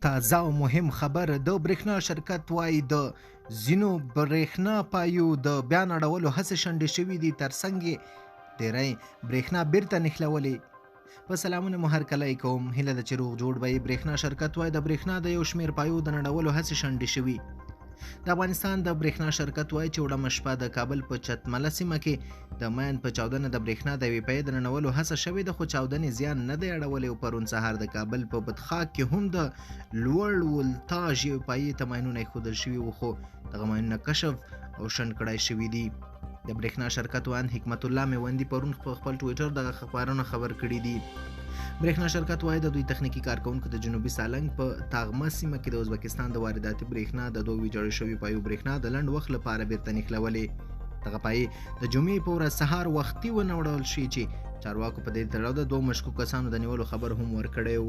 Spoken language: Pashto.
تازه او مهم خبر د برېښنا شرکت وایي د ځینو برېښنا پایو د بیا نړولو هڅې شنډې شوي دي، ترڅنګ یې ډېری برېښنا بیرته نښلولې. په سلامونه مو هرکلی کوم، هیله ده چې روغ جوړ به یې. برېښنا شرکت وایي د برېښنا د یو شمېر پایو د نړولو هڅې شنډې شوي. د افغانستان د برېښنا شرکت وایي چې وړمه شپه د کابل په چتمله سیمه کې د ماین په چاودنه د برېښنا د یوې پایې د ننولو هڅه شوې ده، خو چاودنې زیان نه دی اړولی. او پرون سهار د کابل په بدخاک کې هم د لوړ ولتاژ یوې پایې ته ماینونه ایښودل شوي وو، خو دغه ماینونه کشف او شنډ کړای شوي دي. د برېښنا شرکت وان حکمت الله میوندي پرون په خپل ټویټر دغه خبرونه خبر کړي دي. برېښنا شرکت وایي د دوی تخنیکي کارکونکو د جنوبي سالنګ په تاغمه سیمه کې د ازبکستان د وارداتي برېښنا د دوه ویجاړې شوي پایو برېښنا د لنډ وخت لپاره بیرته نښلولې. دغه پایې د جمعې په ورځ سهار وختي ونه وړل شي چې چارواکو په دې تړاو د دوه مشکوک کسانو د نیولو خبر هم ورکړی و.